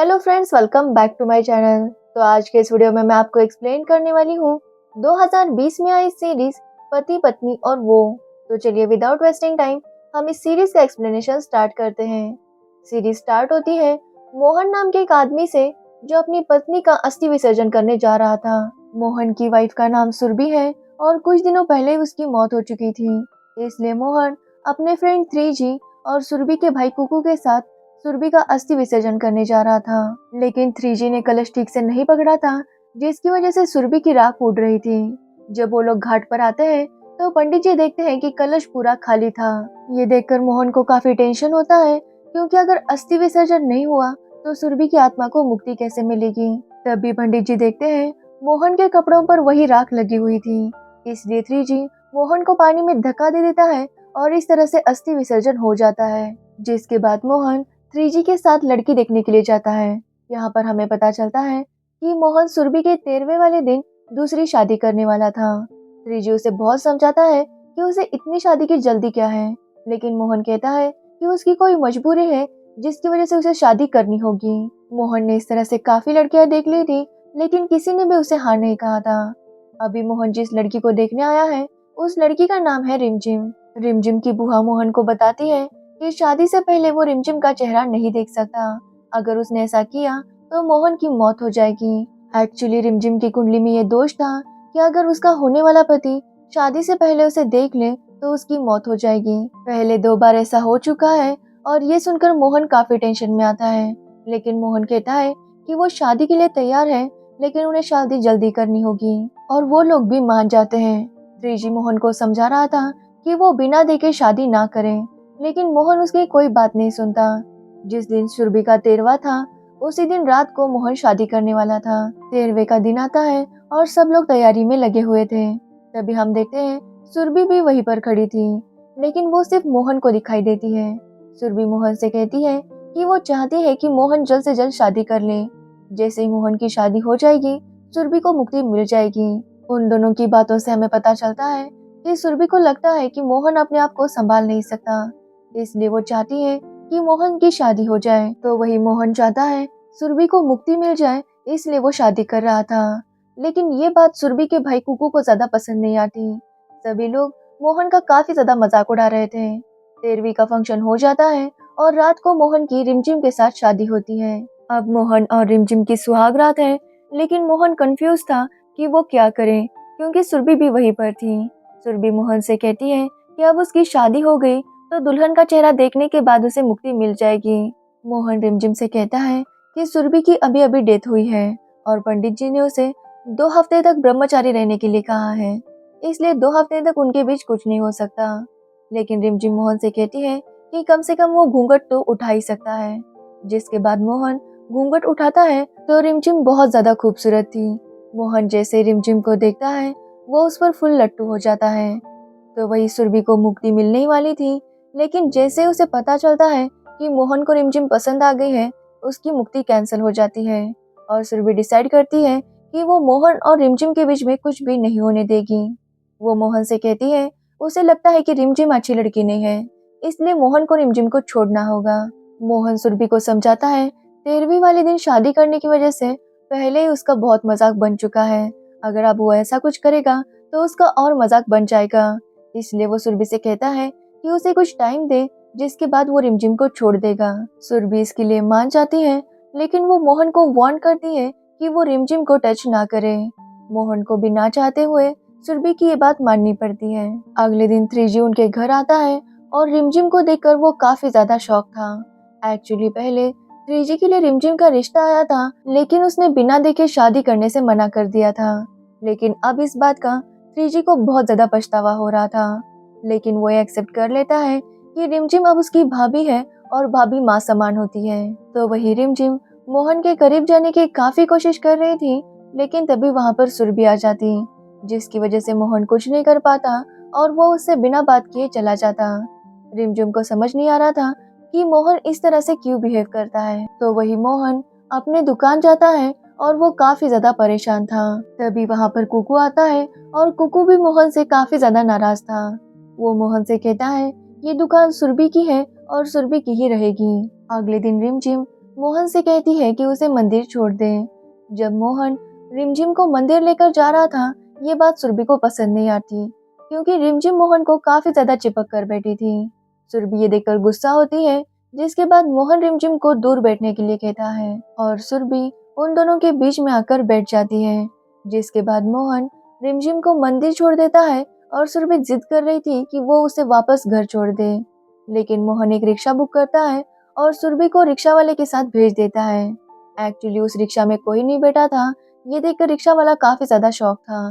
Hello friends, welcome back to my channel. तो आज के इस वीडियो में मैं आपको एक्सप्लेन करने वाली हूँ 2020 में आई सीरीज पति पत्नी और वो। तो चलिए विदाउट वेस्टिंग टाइम हम इस सीरीज का एक्सप्लेनेशन स्टार्ट करते हैं। सीरीज स्टार्ट होती है मोहन नाम के एक आदमी से जो अपनी पत्नी का अस्थि विसर्जन करने जा रहा था। मोहन की वाइफ का नाम सुरभि है और कुछ दिनों पहले उसकी मौत हो चुकी थी। इसलिए मोहन अपने फ्रेंड 3G और सुरभि के भाई कुकू के साथ सुरभि का अस्थि विसर्जन करने जा रहा था, लेकिन 3G ने कलश ठीक से नहीं पकड़ा था, जिसकी वजह से सुरभि की राख उड़ रही थी। जब वो लोग घाट पर आते हैं तो पंडित जी देखते हैं कि कलश पूरा खाली था। ये देखकर मोहन को काफी टेंशन होता है, क्योंकि अगर अस्थि विसर्जन नहीं हुआ तो सुरभि की आत्मा को मुक्ति कैसे मिलेगी। तभी पंडित जी देखते हैं मोहन के कपड़ों पर वही राख लगी हुई थी, इसलिए 3G मोहन को पानी में धक्का दे देता है और इस तरह से अस्थि विसर्जन हो जाता है। जिसके बाद मोहन 3G के साथ लड़की देखने के लिए जाता है। यहाँ पर हमें पता चलता है कि मोहन सुरभि के 13वें वाले दिन दूसरी शादी करने वाला था। 3G उसे बहुत समझाता है कि उसे इतनी शादी की जल्दी क्या है, लेकिन मोहन कहता है कि उसकी कोई मजबूरी है जिसकी वजह से उसे शादी करनी होगी। मोहन ने इस तरह से काफी लड़कियां देख ली थी, लेकिन किसी ने भी उसे हाँ नहीं कहा था। अभी मोहन जिस लड़की को देखने आया है उस लड़की का नाम है रिमझिम। रिमझिम की बुआ मोहन को बताती है कि शादी से पहले वो रिमझिम का चेहरा नहीं देख सकता। अगर उसने ऐसा किया तो मोहन की मौत हो जाएगी। एक्चुअली रिमझिम की कुंडली में ये दोष था कि अगर उसका होने वाला पति शादी से पहले उसे देख ले तो उसकी मौत हो जाएगी। पहले 2 बार ऐसा हो चुका है और ये सुनकर मोहन काफी टेंशन में आता है, लेकिन मोहन कहता है कि वो शादी के लिए तैयार है, लेकिन उन्हें शादी जल्दी करनी होगी और वो लोग भी मान जाते हैं। 3G मोहन को समझा रहा था कि वो बिना देखे शादी ना करें, लेकिन मोहन उसकी कोई बात नहीं सुनता। जिस दिन सुरभि का 13वां था उसी दिन रात को मोहन शादी करने वाला था। 13वें का दिन आता है और सब लोग तैयारी में लगे हुए थे। तभी हम देखते हैं सुरभि भी वहीं पर खड़ी थी, लेकिन वो सिर्फ मोहन को दिखाई देती है। सुरभि मोहन से कहती है कि वो चाहती है कि मोहन जल्द से जल्द शादी कर ले। जैसे ही मोहन की शादी हो जाएगी सुरभि को मुक्ति मिल जाएगी। उन दोनों की बातों से हमें पता चलता है कि सुरभि को लगता है कि मोहन अपने आप को संभाल नहीं सकता, इसलिए वो चाहती है कि मोहन की शादी हो जाए। तो वही मोहन चाहता है सुरभि को मुक्ति मिल जाए, इसलिए वो शादी कर रहा था। लेकिन ये बात सुरभि के भाई कुकू को ज्यादा पसंद नहीं आती। सभी लोग मोहन का काफी ज्यादा मजाक उड़ा रहे थे। 13वीं का फंक्शन हो जाता है और रात को मोहन की रिमझिम के साथ शादी होती है। अब मोहन और रिमझिम की सुहाग रात है, लेकिन मोहन कंफ्यूज था कि वो क्या करे, क्योंकि सुरभि भी वहीं पर थी। सुरभि मोहन से कहती है कि अब उसकी शादी हो गई तो दुल्हन का चेहरा देखने के बाद उसे मुक्ति मिल जाएगी। मोहन रिमझिम से कहता है कि सुरभि की अभी अभी डेथ हुई है और पंडित जी ने उसे 2 हफ्ते तक ब्रह्मचारी रहने के लिए कहा है, इसलिए 2 हफ्ते तक उनके बीच कुछ नहीं हो सकता। लेकिन रिमझिम मोहन से कहती है कि कम से कम वो घूंघट तो उठा ही सकता है। जिसके बाद मोहन घूंघट उठाता है तो रिमझिम बहुत ज्यादा खूबसूरत थी। मोहन जैसे रिमझिम को देखता है वो उस पर फुल लट्टू हो जाता है। तो वही सुरभि को मुक्ति मिलने ही वाली थी, लेकिन जैसे उसे पता चलता है कि मोहन को रिमझिम पसंद आ गई है, उसकी मुक्ति कैंसिल हो जाती है और सुरभि डिसाइड करती है कि वो मोहन और रिमझिम के बीच में कुछ भी नहीं होने देगी। वो मोहन से कहती है उसे लगता है कि रिमझिम अच्छी लड़की नहीं है, इसलिए मोहन को रिमझिम को छोड़ना होगा। मोहन सुरभि को समझाता है 13वीं वाले दिन शादी करने की वजह से पहले ही उसका बहुत मजाक बन चुका है, अगर अब वो ऐसा कुछ करेगा तो उसका और मजाक बन जाएगा। इसलिए वो सुरभि से कहता है कि उसे कुछ टाइम दे, जिसके बाद वो रिमझिम को छोड़ देगा। सुरभि इसके लिए मान जाती है, लेकिन वो मोहन को वार्न करती है कि वो रिमझिम को टच ना करे। मोहन को बिना चाहते हुए सुरभि की ये बात माननी पड़ती है। अगले दिन 3G उनके घर आता है और रिमझिम को देखकर वो काफी ज्यादा शॉक था। एक्चुअली पहले 3G के लिए रिमझिम का रिश्ता आया था, लेकिन उसने बिना देखे शादी करने से मना कर दिया था। लेकिन अब इस बात का 3G को बहुत ज्यादा पछतावा हो रहा था, लेकिन वो एक्सेप्ट कर लेता है कि रिमझिम अब उसकी भाभी है और भाभी माँ समान होती है। तो वही रिमझिम मोहन के करीब जाने की काफी कोशिश कर रही थी, लेकिन तभी वहाँ पर सुरभि आ जाती, जिसकी वजह से मोहन कुछ नहीं कर पाता और वो उससे बिना बात किए चला जाता। रिमझिम को समझ नहीं आ रहा था कि मोहन इस तरह से क्यों बिहेव करता है। तो वही मोहन अपने दुकान जाता है और वो काफी ज्यादा परेशान था। तभी वहाँ पर कुकू आता है और कुकू भी मोहन से काफी ज्यादा नाराज था। वो मोहन से कहता है ये दुकान सुरभि की है और सुरभि की ही रहेगी। अगले दिन रिमझिम मोहन से कहती है कि उसे मंदिर छोड़ दे। जब मोहन रिमझिम को मंदिर लेकर जा रहा था, ये बात सुरभि को पसंद नहीं आती, क्योंकि रिमझिम मोहन को काफी ज्यादा चिपक कर बैठी थी। सुरभि ये देखकर गुस्सा होती है, जिसके बाद मोहन रिमझिम को दूर बैठने के लिए कहता है और सुरभि उन दोनों के बीच में आकर बैठ जाती है। जिसके बाद मोहन रिमझिम को मंदिर छोड़ देता है और सुरभि जिद कर रही थी कि वो उसे वापस घर छोड़ दे। लेकिन मोहन एक रिक्शा बुक करता है और सुरभि को रिक्शा वाले के साथ भेज देता है। एक्चुअली उस रिक्शा में कोई नहीं बैठा था। ये देखकर रिक्शा वाला काफी ज्यादा शॉक था।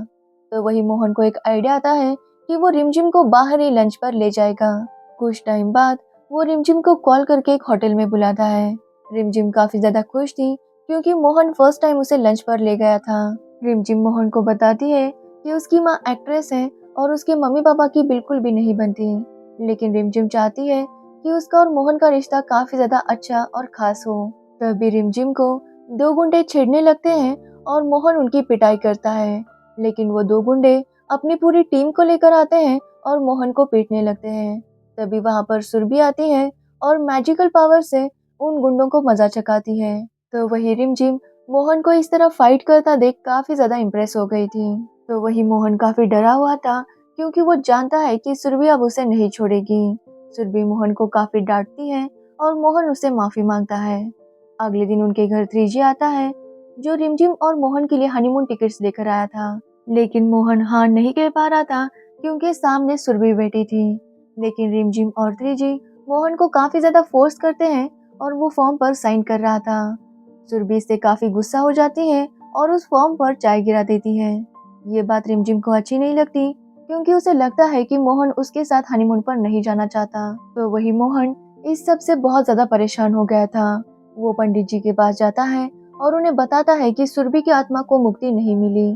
तो वही मोहन को एक आइडिया आता है कि वो रिमझिम को बाहर ही लंच पर ले जाएगा। कुछ टाइम बाद वो रिमझिम को कॉल करके एक होटल में बुलाता है। रिमझिम काफी ज्यादा खुश थी, क्योंकि मोहन फर्स्ट टाइम उसे लंच पर ले गया था। रिमझिम मोहन को बताती है कि उसकी माँ एक्ट्रेस है और उसके मम्मी पापा की बिल्कुल भी नहीं बनती। लेकिन रिमझिम चाहती है कि उसका और मोहन का रिश्ता काफी ज्यादा अच्छा और खास हो। तभी रिमझिम को दो गुंडे छेड़ने लगते हैं और मोहन उनकी पिटाई करता है। लेकिन वो दो गुंडे अपनी पूरी टीम को लेकर आते हैं और मोहन को पीटने लगते हैं। तभी वहां पर सुरभि आती है और मैजिकल पावर से उन गुंडों को मजा चखाती है। तो वही रिमझिम मोहन को इस तरह फाइट करता देख काफी ज्यादा इम्प्रेस हो गई थी। तो वही मोहन काफी डरा हुआ था, क्योंकि वो जानता है कि सुरभि अब उसे नहीं छोड़ेगी। सुरभि मोहन को काफी डांटती है और मोहन उससे माफी मांगता है। अगले दिन उनके घर 3G आता है, जो रिमझिम और मोहन के लिए हनीमून टिकट्स लेकर आया था। लेकिन मोहन हाँ नहीं कह पा रहा था, क्योंकि सामने सुरभि बैठी थी। लेकिन रिमझिम और 3G मोहन को काफी ज्यादा फोर्स करते हैं और वो फॉर्म पर साइन कर रहा था। सुरभि इससे काफी गुस्सा हो जाती है और उस फॉर्म पर चाय गिरा देती है। ये बात रिमझिम को अच्छी नहीं लगती, क्योंकि उसे लगता है कि मोहन उसके साथ हनीमून पर नहीं जाना चाहता। तो वही मोहन इस सब से बहुत ज्यादा परेशान हो गया था। वो पंडित जी के पास जाता है और उन्हें बताता है कि सुरभि की आत्मा को मुक्ति नहीं मिली।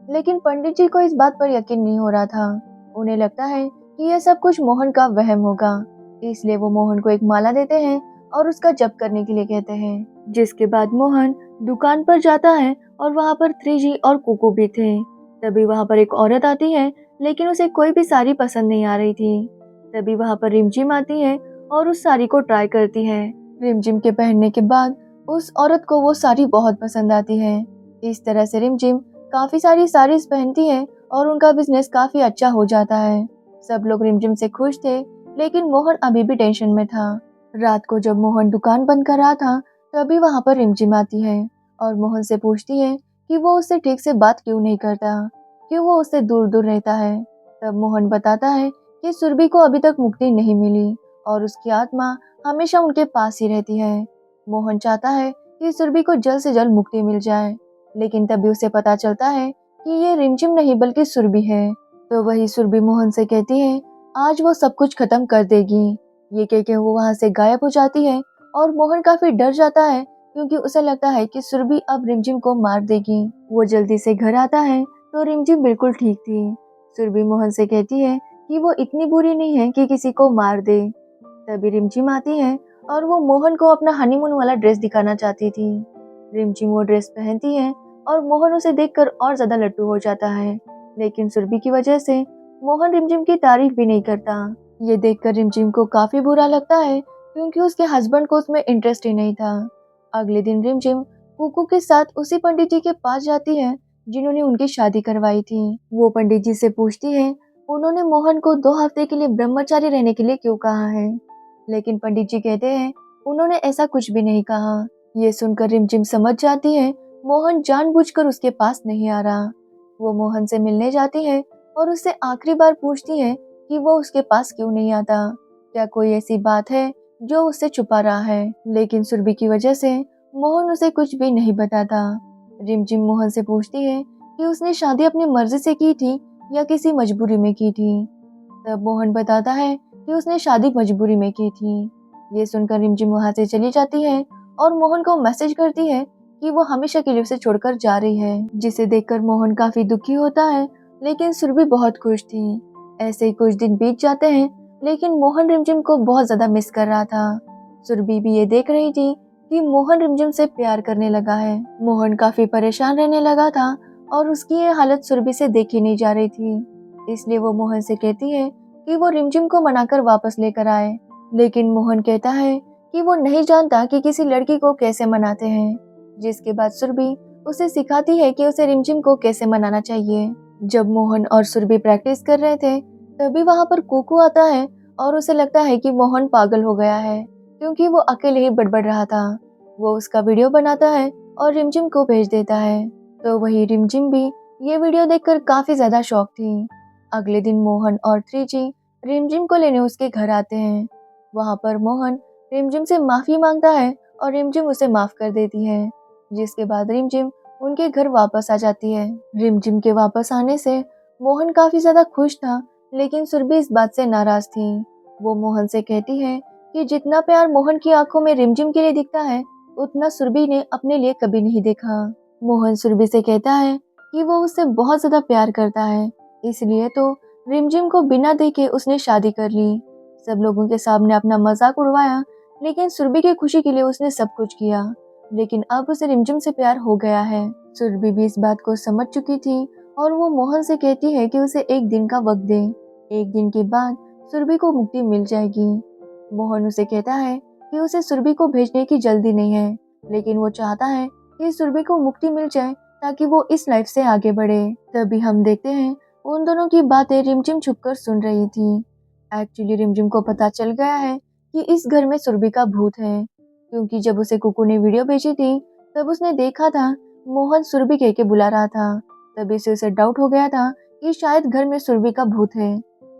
लेकिन पंडित जी को इस बात पर यकीन नहीं हो रहा था। उन्हें लगता है कि यह सब कुछ मोहन का वहम होगा। इसलिए वो मोहन को एक माला देते हैं और उसका जप करने के लिए कहते हैं। जिसके बाद मोहन दुकान पर जाता है और वहाँ पर 3G और कुकू भी थे। तभी वहाँ पर एक औरत आती है, लेकिन उसे कोई भी साड़ी पसंद नहीं आ रही थी। तभी वहाँ पर रिमझिम आती है और उस साड़ी को ट्राई करती है। रिमझिम के पहनने के बाद उस औरत को वो साड़ी बहुत पसंद आती है। इस तरह से रिमझिम काफी सारी साड़ीज पहनती है और उनका बिजनेस काफी अच्छा हो जाता है। सब लोग रिमझिम से खुश थे, लेकिन मोहन अभी भी टेंशन में था। रात को जब मोहन दुकान बंद कर रहा था, तभी वहाँ पर रिमझिम आती है और मोहन से पूछती है कि वो उससे ठीक से बात क्यों नहीं करता, क्यों वो उससे दूर दूर रहता है। तब मोहन बताता है कि सुरभि को अभी तक मुक्ति नहीं मिली और उसकी आत्मा हमेशा उनके पास ही रहती है। मोहन चाहता है कि सुरभि को जल्द से जल्द मुक्ति मिल जाए, लेकिन तभी उसे पता चलता है कि ये रिमझिम नहीं बल्कि सुरभि है। तो वही सुरभि मोहन से कहती है आज वो सब कुछ खत्म कर देगी। ये कह के वो वहाँ से गायब हो जाती है और मोहन काफी डर जाता है, क्योंकि उसे लगता है कि सुरभि अब रिमझिम को मार देगी। वो जल्दी से घर आता है तो रिमझिम बिल्कुल ठीक थी। सुरभि मोहन से कहती है कि वो इतनी बुरी नहीं है कि किसी को मार दे। तभी रिमझिम आती है और वो मोहन को अपना हनीमून वाला ड्रेस दिखाना चाहती थी। रिमझिम वो ड्रेस पहनती है और मोहन उसे देखकर और ज्यादा लट्टू हो जाता है। लेकिन सुरभि की वजह से मोहन रिमझिम की तारीफ भी नहीं करता। ये देखकर रिमझिम को काफी बुरा लगता है, क्योंकि उसके हस्बैंड को उसमें इंटरेस्ट ही नहीं था। अगले दिन रिमझिम कुकू के साथ उसी पंडित जी के पास जाती है जिन्होंने उनकी शादी करवाई थी। वो पंडित जी से पूछती है उन्होंने मोहन को 2 हफ्ते के लिए ब्रह्मचारी रहने के लिए क्यों कहा है। लेकिन पंडित जी कहते हैं उन्होंने ऐसा कुछ भी नहीं कहा। ये सुनकर रिमझिम समझ जाती है मोहन जानबूझकर उसके पास नहीं आ रहा। वो मोहन से मिलने जाती है और उससे आखिरी बार पूछती है कि वो उसके पास क्यों नहीं आता, क्या कोई ऐसी बात है जो उससे छुपा रहा है। लेकिन सुरभि की वजह से मोहन उसे कुछ भी नहीं बताता। रिमझिम मोहन से पूछती है कि उसने शादी अपनी मर्जी से की थी या किसी मजबूरी में की थी। तब मोहन बताता है कि उसने शादी मजबूरी में की थी। ये सुनकर रिमझिम वहां से चली जाती है और मोहन को मैसेज करती है कि वो हमेशा के लिए उसे छोड़कर जा रही है, जिसे देखकर मोहन काफी दुखी होता है। लेकिन सुरभि बहुत खुश थी। ऐसे ही कुछ दिन बीत जाते हैं, लेकिन मोहन रिमझिम को बहुत ज्यादा मिस कर रहा था। सुरभि भी ये देख रही थी कि मोहन रिमझिम से प्यार करने लगा है। मोहन काफी परेशान रहने लगा था और उसकी ये हालत सुरभि से देखी नहीं जा रही थी। इसलिए वो मोहन से कहती है कि वो रिमझिम को मनाकर वापस लेकर आए। लेकिन मोहन कहता है कि वो नहीं जानता कि किसी लड़की को कैसे मनाते हैं। जिसके बाद सुरभि उसे सिखाती है कि उसे रिमझिम को कैसे मनाना चाहिए। जब मोहन और सुरभि प्रैक्टिस कर रहे थे तभी वहां पर कुकू आता है और उसे लगता है कि मोहन पागल हो गया है क्योंकि वो अकेले ही बड़बड़ रहा था। वो उसका वीडियो बनाता है और रिमझिम को भेज देता है। तो वही रिमझिम भी ये वीडियो देखकर काफी ज्यादा शॉक थी। अगले दिन मोहन और 3G रिमझिम को लेने उसके घर आते हैं। वहां पर मोहन रिमझिम से माफी मांगता है और रिमझिम उसे माफ कर देती है। जिसके बाद रिमझिम उनके घर वापस आ जाती है। रिमझिम के वापस आने से मोहन काफी ज्यादा खुश था, लेकिन सुरभि इस बात से नाराज थी। वो मोहन से कहती है कि जितना प्यार मोहन की आंखों में रिमझिम के लिए दिखता है उतना सुरभि ने अपने लिए कभी नहीं देखा। मोहन सुरभि से कहता है कि वो उससे बहुत ज्यादा प्यार करता है, इसलिए तो रिमझिम को बिना देखे उसने शादी कर ली। सब लोगों के सामने अपना मजाक उड़वाया, लेकिन सुरभि की खुशी के लिए उसने सब कुछ किया। लेकिन अब उसे रिमझिम से प्यार हो गया है। सुरभि भी इस बात को समझ चुकी थी और वो मोहन से कहती है कि उसे एक दिन का वक्त दे। एक दिन के बाद सुरभि को मुक्ति मिल जाएगी। मोहन उसे कहता है कि उसे सुरभि को भेजने की जल्दी नहीं है, लेकिन वो चाहता है कि सुरभि को मुक्ति मिल जाए ताकि वो इस लाइफ से आगे बढ़े। तभी हम देखते हैं उन दोनों की बातें रिमझिम छुपकर सुन रही थी। एक्चुअली रिमझिम को पता चल गया है कि इस घर में सुरभि का भूत है, क्योंकि जब उसे कुकू ने वीडियो भेजी थी तब उसने देखा था मोहन सुरभि कह के बुला रहा था। तभी से उसे डाउट हो गया था कि शायद घर में सुरभि का भूत है।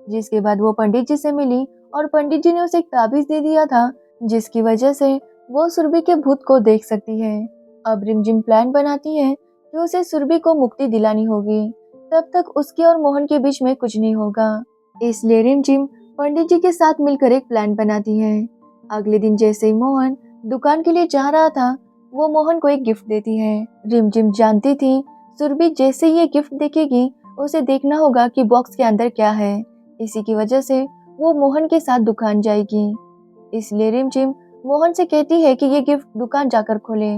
जिसके बाद वो पंडित जी से मिली और पंडित जी ने उसे एक ताबीज दे दिया था, जिसकी वजह से वो सुरभि के भूत को देख सकती है। अब रिमझिम प्लान बनाती है कि उसे सुरभि को मुक्ति दिलानी होगी, तब तक उसके और मोहन के बीच में कुछ नहीं होगा। इसलिए रिमझिम पंडित जी के साथ मिलकर एक प्लान बनाती है। अगले दिन जैसे ही मोहन दुकान के लिए जा रहा था, वो मोहन को एक गिफ्ट देती है। रिमझिम जानती थी सुरभि जैसे ही ये गिफ्ट देखेगी उसे देखना होगा कि बॉक्स के अंदर क्या है। इसी की वजह से वो मोहन के साथ दुकान जाएगी। इसलिए रिमझिम मोहन से कहती है कि ये गिफ्ट दुकान जाकर खोले।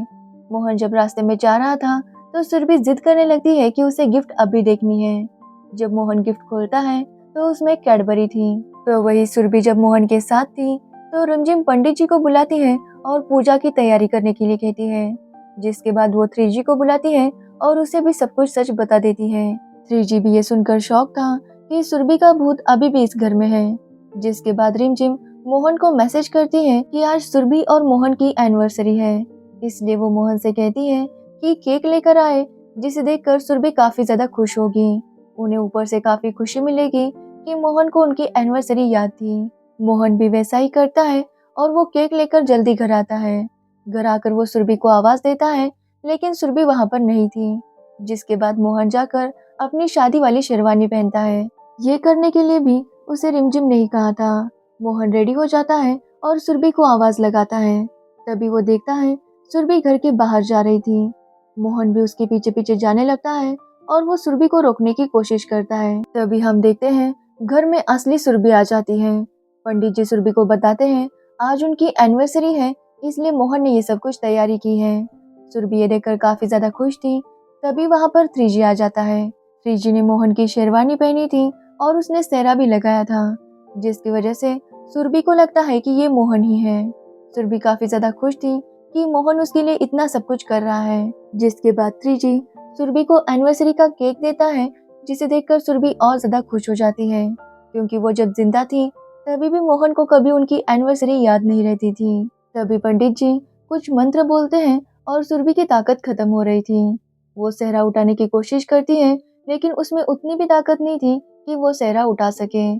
मोहन जब रास्ते में जा रहा था तो सुरभि जिद करने लगती है कि उसे गिफ्ट अभी देखनी है। जब मोहन गिफ्ट खोलता है तो उसमें कैडबरी थी। तो वही सुरभि जब मोहन के साथ थी तो रिमझिम पंडित जी को बुलाती है और पूजा की तैयारी करने के लिए कहती है। जिसके बाद वो 3G को बुलाती है और उसे भी सब कुछ सच बता देती है। 3G भी ये सुनकर शॉक था कि सुरभि का भूत अभी भी इस घर में है। जिसके बाद रिमझिम मोहन को मैसेज करती है कि आज सुरभि और मोहन की एनिवर्सरी है, इसलिए वो मोहन से कहती है कि केक लेकर आए, जिसे देखकर सुरभि काफी ज्यादा खुश होगी। उन्हें ऊपर से काफी खुशी मिलेगी कि मोहन को उनकी एनिवर्सरी याद थी। मोहन भी वैसा ही करता है और वो केक लेकर जल्दी घर आता है। घर आकर वो सुरभि को आवाज देता है, लेकिन सुरभि वहां पर नहीं थी। जिसके बाद मोहन जाकर अपनी शादी वाली शेरवानी पहनता है। ये करने के लिए भी उसे रिमझिम नहीं कहा था। मोहन रेडी हो जाता है और सुरभि को आवाज लगाता है। तभी वो देखता है सुरभि घर के बाहर जा रही थी। मोहन भी उसके पीछे पीछे जाने लगता है और वो सुरभि को रोकने की कोशिश करता है। तभी हम देखते हैं घर में असली सुरभि आ जाती है। पंडित जी सुरभि को बताते हैं आज उनकी एनिवर्सरी है, इसलिए मोहन ने ये सब कुछ तैयारी की है। सुरभि ये देखकर काफी ज्यादा खुश थी। तभी वहां पर 3G आ जाता है। 3G ने मोहन की शेरवानी पहनी थी और उसने सेहरा भी लगाया था, जिसकी वजह से सुरभि को लगता है कि ये मोहन ही है। सुरभि काफी ज्यादा खुश थी कि मोहन उसके लिए इतना सब कुछ कर रहा है। जिसके बाद 3G सुरभि को एनिवर्सरी का केक देता है, जिसे देखकर सुरभि और ज्यादा खुश हो जाती है, क्योंकि वो जब जिंदा थी तभी भी मोहन को कभी उनकी एनिवर्सरी याद नहीं रहती थी। तभी पंडित जी कुछ मंत्र बोलते हैं और सुरभि की ताकत खत्म हो रही थी। वो सेहरा उठाने की कोशिश करती है, लेकिन उसमें उतनी भी ताकत नहीं थी कि वो सेहरा उठा सके।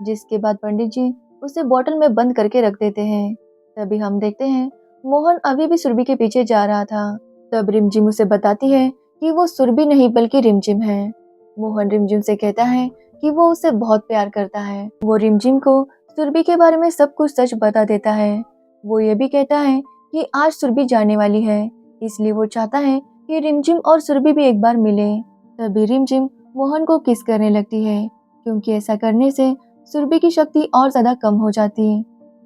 जिसके बाद पंडित जी उसे बोतल में बंद करके रख देते हैं। तभी हम देखते हैं मोहन अभी भी सुरभि के पीछे जा रहा था। तब रिमझिम उसे बताती है कि वो सुरभि नहीं बल्कि रिमझिम है। मोहन रिमझिम से कहता है कि वो उसे बहुत प्यार करता है। वो रिमझिम को सुरभि के बारे में सब कुछ सच बता देता है। वो ये भी कहता है कि आज सुरभि जाने वाली है, इसलिए वो चाहता है कि रिमझिम और सुरभि भी एक बार मिले। तभी रिमझिम मोहन को किस करने लगती है, क्योंकि ऐसा करने से सुरभि की शक्ति और ज्यादा कम हो जाती।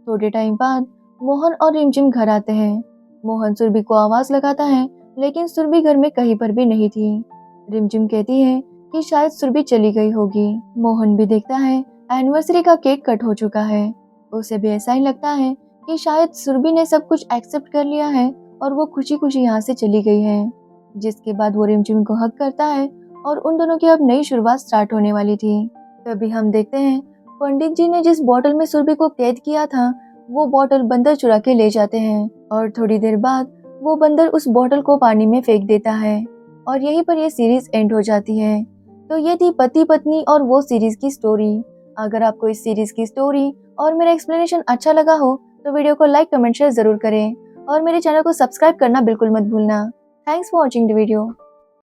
थोड़े टाइम बाद मोहन और रिमझिम घर आते हैं। मोहन सुरभि को आवाज लगाता है, लेकिन सुरभि घर में कहीं पर भी नहीं थी। रिमझिम कहती है कि शायद सुरभि चली गई होगी। मोहन भी देखता है एनिवर्सरी का केक कट हो चुका है। उसे भी ऐसा ही लगता है कि शायद सुरभि ने सब कुछ एक्सेप्ट कर लिया है और वो खुशी खुशी यहाँ से चली गई है। जिसके बाद वो रिमझिम को हक करता है और उन दोनों की अब नई शुरुआत स्टार्ट होने वाली थी। तभी हम देखते हैं पंडित जी ने जिस बोतल में सुरभि को कैद किया था वो बोतल बंदर चुरा के ले जाते हैं और थोड़ी देर बाद वो बंदर उस बोतल को पानी में फेंक देता है और यहीं पर ये सीरीज एंड हो जाती है। तो ये थी पति पत्नी और वो सीरीज की स्टोरी। अगर आपको इस सीरीज की स्टोरी और मेरा एक्सप्लेनेशन अच्छा लगा हो तो वीडियो को लाइक कमेंट शेयर जरूर करें और मेरे चैनल को सब्सक्राइब करना बिल्कुल मत भूलना। Thanks for watching the video.